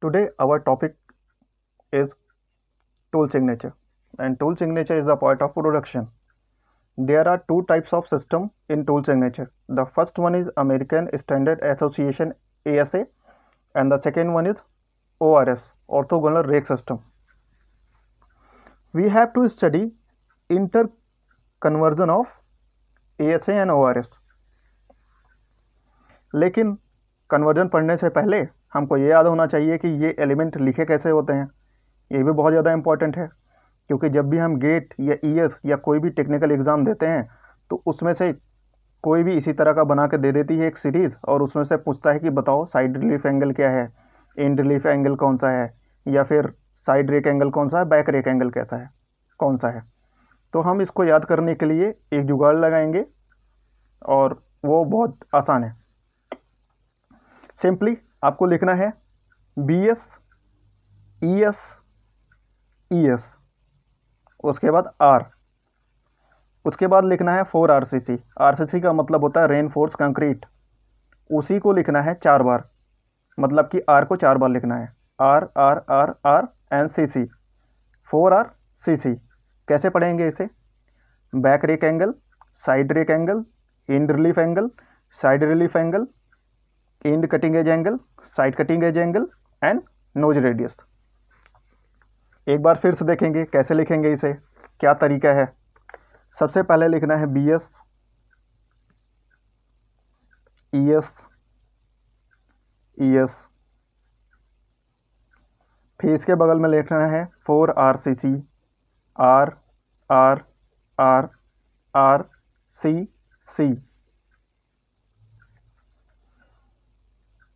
Today our topic is tool signature, and tool signature is the part of production. There are two types of system in tool signature. The first one is American Standard Association ASA, and the second one is ORS, orthogonal rake system. We have to study interconversion of ASA and ORS. लेकिन conversion पढ़ने से पहले हमको ये याद होना चाहिए कि ये एलिमेंट लिखे कैसे होते हैं। ये भी बहुत ज़्यादा इंपॉर्टेंट है, क्योंकि जब भी हम गेट या ईएस या कोई भी टेक्निकल एग्ज़ाम देते हैं तो उसमें से कोई भी इसी तरह का बना के दे देती है एक सीरीज़, और उसमें से पूछता है कि बताओ साइड रिलीफ एंगल क्या है, एंड रिलीफ एंगल कौन सा है, या फिर साइड रेक एंगल कौन सा है, बैक रेक एंगल कैसा है, कौन सा है। तो हम इसको याद करने के लिए एक जुगाड़ लगाएंगे, और वो बहुत आसान है। सिंपली आपको लिखना है BS ES ES, उसके बाद R, उसके बाद लिखना है 4 RCC। RCC का मतलब होता है रेनफोर्स कंक्रीट। उसी को लिखना है 4 बार, मतलब कि R को 4 बार लिखना है। R R R R and CC, 4 RCC। कैसे पढ़ेंगे इसे? Back rake angle, side rake angle, end relief angle, side relief angle, end cutting edge angle, side cutting edge angle and nose radius. एक बार फिर से देखेंगे कैसे लिखेंगे इसे, क्या तरीका है। सबसे पहले लिखना है BS ES ES, फिर इसके बगल में लिखना है 4 RCC, R R R R C C।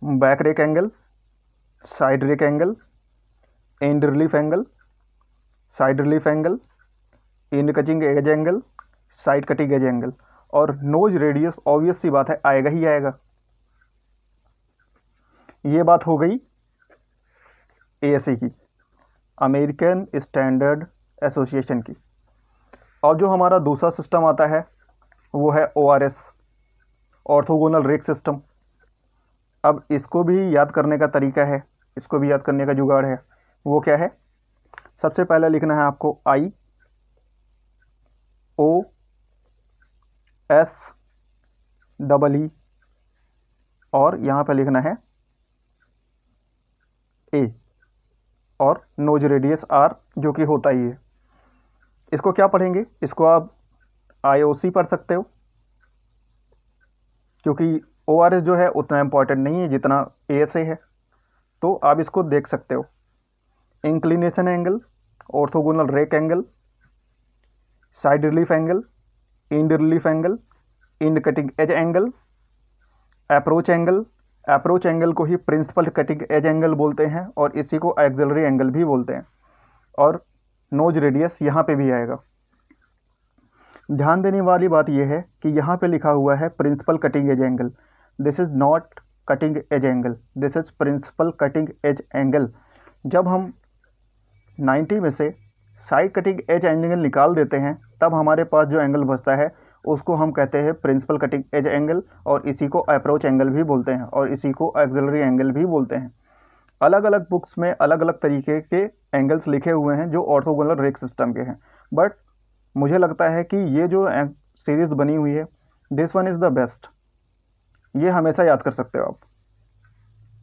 Back rake angle, side rake angle, end relief angle, side relief angle, end cutting edge angle, side cutting edge angle, और नोज रेडियस ऑब्वियस सी बात है आएगा ही आएगा। ये बात हो गई ASA की, अमेरिकन स्टैंडर्ड एसोसिएशन की। और जो हमारा दूसरा सिस्टम आता है वो है ORS, ऑर्थोगोनल रेक सिस्टम। अब इसको भी याद करने का तरीका है, इसको भी याद करने का जुगाड़ है। वो क्या है? सबसे पहले लिखना है आपको IOS, और यहाँ पे लिखना है A, और नोज रेडियस R, जो कि होता ही है। इसको क्या पढ़ेंगे? इसको आप IOC पढ़ सकते हो, क्योंकि ORS जो है उतना इम्पॉर्टेंट नहीं है जितना ASA है, तो आप इसको देख सकते हो। Inclination angle, orthogonal rake angle, side relief angle, end relief angle, end cutting edge angle, approach angle. Approach angle को ही प्रिंसिपल कटिंग एज एंगल बोलते हैं, और इसी को एक्सिलरी एंगल भी बोलते हैं। और नोज रेडियस यहाँ पे भी आएगा। ध्यान देने वाली बात यह है कि यहाँ पे लिखा हुआ है principal cutting edge angle. This is not cutting edge angle, this is principal cutting edge angle. जब हम 90 में से साइड कटिंग एज एंगल निकाल देते हैं, तब हमारे पास जो एंगल बचता है उसको हम कहते हैं प्रिंसिपल कटिंग एज एंगल, और इसी को अप्रोच एंगल भी बोलते हैं, और इसी को एक्सिलरी एंगल भी बोलते हैं। अलग अलग बुक्स में अलग अलग तरीके के एंगल्स लिखे हुए हैं जो ऑर्थोगोनल रेक सिस्टम के हैं, बट मुझे लगता है कि ये जो सीरीज़ बनी हुई है, this one is the best. ये हमेशा याद कर सकते हो आप।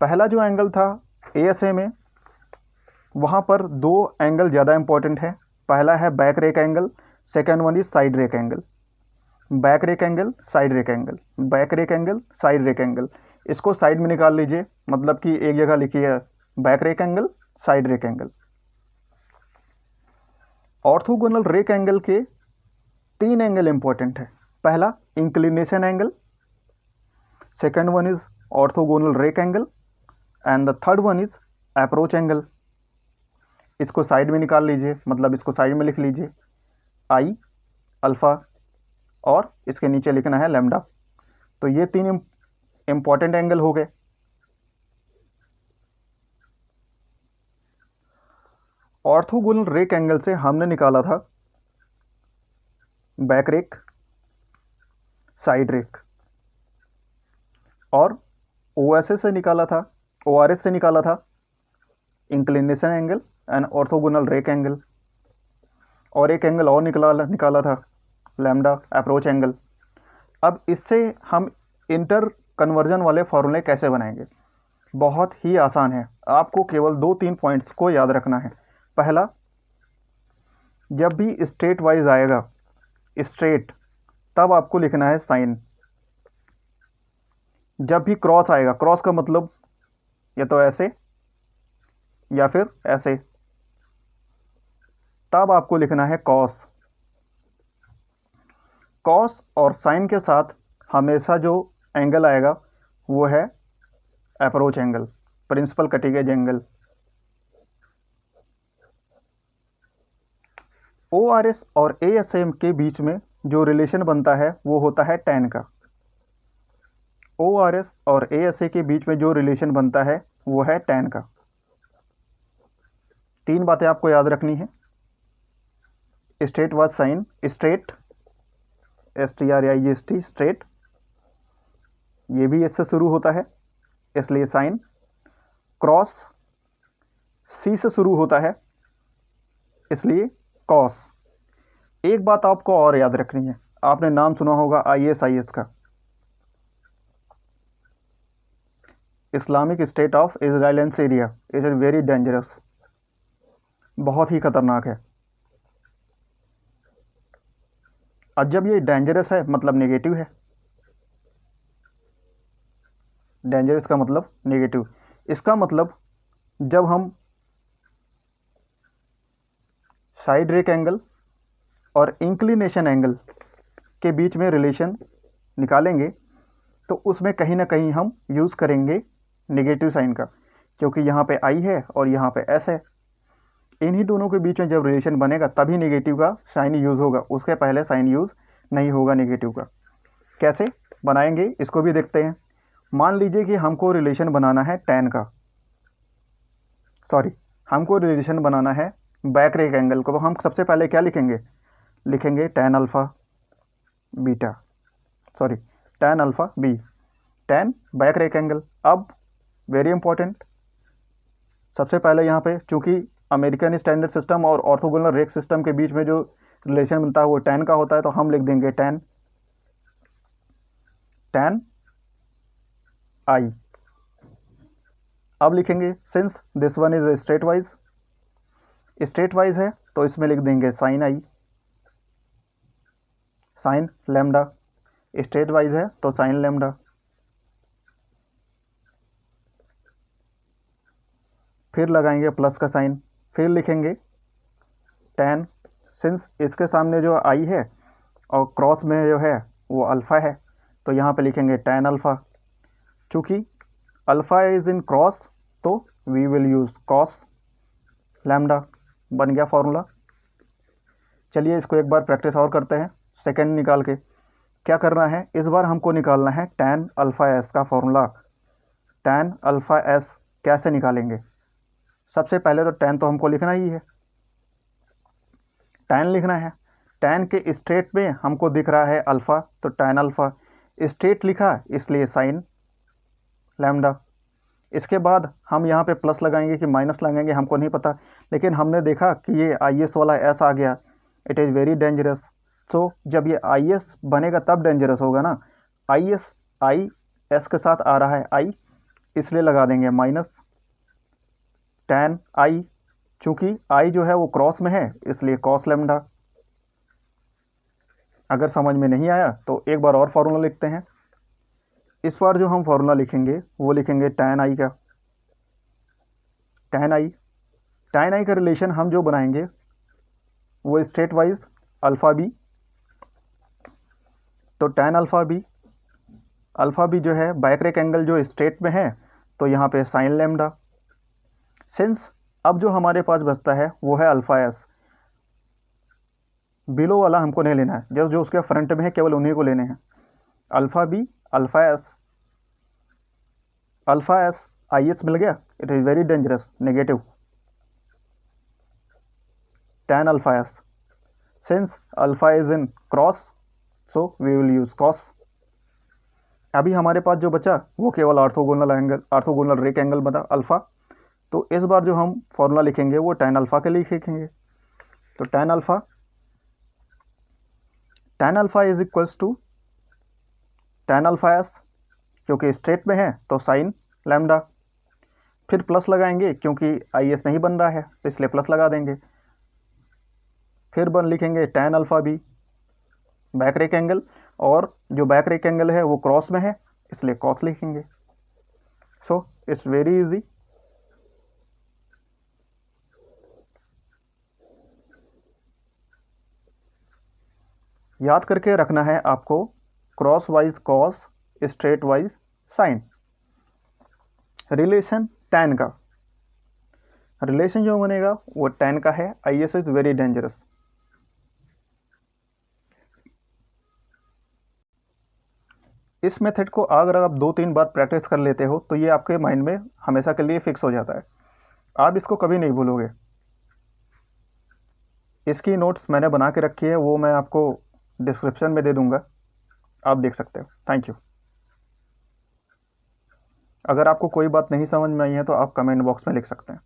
पहला जो एंगल था ASA में, वहाँ पर 2 एंगल ज़्यादा इंपॉर्टेंट है। पहला है back rake angle, second one is side rake angle. Back rake angle, side rake angle, back rake angle, side rake angle. इसको साइड में निकाल लीजिए, मतलब कि एक जगह लिखिए back rake angle, side rake angle. Orthogonal rake angle के 3 एंगल इंपॉर्टेंट है। पहला inclination angle, second one is orthogonal rake angle, and the third one is approach angle. इसको साइड में निकाल लीजिए, मतलब इसको साइड में लिख लीजिए I अल्फ़ा, और इसके नीचे लिखना है लैम्डा। तो ये 3 इंपॉर्टेंट एंगल हो गए। ऑर्थोगोनल रेक एंगल से हमने निकाला था बैक रेक, साइड रेक, और OSS से निकाला था, ORS से निकाला था inclination angle and orthogonal rake angle, और एक एंगल और निकाला था लैम्डा अप्रोच एंगल। अब इससे हम इंटर कन्वर्जन वाले फॉर्मूले कैसे बनाएंगे? बहुत ही आसान है, आपको केवल 2-3 पॉइंट्स को याद रखना है। पहला, जब भी स्ट्रेट वाइज आएगा स्ट्रेट, तब आपको लिखना है साइन। जब भी क्रॉस आएगा, क्रॉस का मतलब या तो ऐसे या फिर ऐसे, तब आपको लिखना है कॉस। कॉस और साइन के साथ हमेशा जो एंगल आएगा वो है approach angle, principal cutting edge angle. ORS और ASM के बीच में जो रिलेशन बनता है वो होता है tan का। ORS और ASA के बीच में जो रिलेशन बनता है वो है tan का। 3 बातें आपको याद रखनी है। Straight wise sine, straight STREIT straight, ये भी इससे शुरू होता है इसलिए साइन। क्रॉस C से शुरू होता है इसलिए कॉस। एक बात आपको और याद रखनी है, आपने नाम सुना होगा ISIS का, Islamic state of Israel and Syria. Is very dangerous, बहुत ही खतरनाक है। और जब ये डेंजरस है मतलब नेगेटिव है, डेंजरस का मतलब नेगेटिव। इसका मतलब जब हम साइड रेक एंगल और इंक्लिनेशन एंगल के बीच में रिलेशन निकालेंगे तो उसमें कहीं ना कहीं हम यूज़ करेंगे नेगेटिव साइन का, क्योंकि यहाँ पे I है और यहाँ पे S है। इन्हीं दोनों के बीच में जब रिलेशन बनेगा तभी नेगेटिव का साइन यूज़ होगा, उसके पहले साइन यूज़ नहीं होगा नेगेटिव का। कैसे बनाएंगे इसको भी देखते हैं। मान लीजिए कि हमको रिलेशन बनाना है tan का, हमको रिलेशन बनाना है बैक रेक एंगल को। तो हम सबसे पहले क्या लिखेंगे? लिखेंगे tan alpha beta, tan alpha b, tan back rake angle. अब वेरी इंपॉर्टेंट, सबसे पहले यहाँ पे चूंकि अमेरिकन स्टैंडर्ड सिस्टम और ऑर्थोगोनल रेक सिस्टम के बीच में जो रिलेशन बनता है वो tan का होता है, तो हम लिख देंगे tan I। अब लिखेंगे since this one is straight wise है तो इसमें लिख देंगे sin I, sin lambda. Straight wise है तो sin लैम्डा। फिर लगाएंगे प्लस का साइन, फिर लिखेंगे tan, सिंस इसके सामने जो I है और क्रॉस में जो है वो अल्फ़ा है तो यहाँ पे लिखेंगे tan अल्फ़ा। चूँकि अल्फ़ा इज इन क्रॉस तो we will use cos lambda. बन गया फॉर्मूला। चलिए इसको एक बार प्रैक्टिस और करते हैं सेकंड निकाल के। क्या करना है, इस बार हमको निकालना है tan अल्फ़ा S का फॉर्मूला। tan अल्फ़ा S कैसे निकालेंगे? सबसे पहले तो tan तो हमको लिखना ही है, tan लिखना है। tan के स्ट्रेट में हमको दिख रहा है अल्फ़ा, तो tan अल्फ़ा। स्ट्रेट लिखा इसलिए साइन लैम्डा। इसके बाद हम यहाँ पे प्लस लगाएंगे कि माइनस लगाएंगे हमको नहीं पता, लेकिन हमने देखा कि ये IS वाला S आ गया, इट इज़ वेरी डेंजरस। सो जब ये IS बनेगा तब डेंजरस होगा ना। IS के साथ आ रहा है I, इसलिए लगा देंगे माइनस tan I। चूँकि I जो है वो क्रॉस में है इसलिए कॉस लैम्डा। अगर समझ में नहीं आया तो एक बार और फार्मूला लिखते हैं। इस बार जो हम फार्मूला लिखेंगे वो लिखेंगे tan I का। tan I का रिलेशन हम जो बनाएंगे वो स्ट्रेट वाइज अल्फ़ा बी, तो tan अल्फ़ा बी जो है बैक रेक एंगल जो स्ट्रेट में है तो यहाँ पे साइन लैम्डा। सिंस अब जो हमारे पास बचता है वो है अल्फ़ा S, बिलो वाला हमको नहीं लेना है, जो उसके फ्रंट में है केवल उन्हीं को लेने हैं। Alpha b alpha S IS मिल गया, it is very dangerous negative. tan alpha S, since alpha is in cross so we will use cos. अभी हमारे पास जो बचा वो केवल ऑर्थोगोनल रेक एंगल बना अल्फ़ा, तो इस बार जो हम फॉर्मूला लिखेंगे वो tan अल्फ़ा के लिए लिखेंगे। तो tan alpha is equals to tan alpha S, क्योंकि स्ट्रेट में है तो साइन लैम्डा, फिर प्लस लगाएंगे क्योंकि आई एस नहीं बन रहा है तो इसलिए प्लस लगा देंगे, फिर लिखेंगे tan alpha b back rake angle, और जो बैक रेक एंगल है वो क्रॉस में है इसलिए कॉस लिखेंगे। So it's very easy. याद करके रखना है आपको cross wise cos, straight wise sine. Relation tan का, रिलेशन जो बनेगा वो tan का है, I S is very dangerous. इस मेथड को अगर आप 2-3 बार प्रैक्टिस कर लेते हो तो ये आपके माइंड में हमेशा के लिए फिक्स हो जाता है, आप इसको कभी नहीं भूलोगे। इसकी नोट्स मैंने बना के रखी है, वो मैं आपको डिस्क्रिप्शन में दे दूंगा, आप देख सकते हो। Thank you. अगर आपको कोई बात नहीं समझ में आई है तो आप कमेंट बॉक्स में लिख सकते हैं।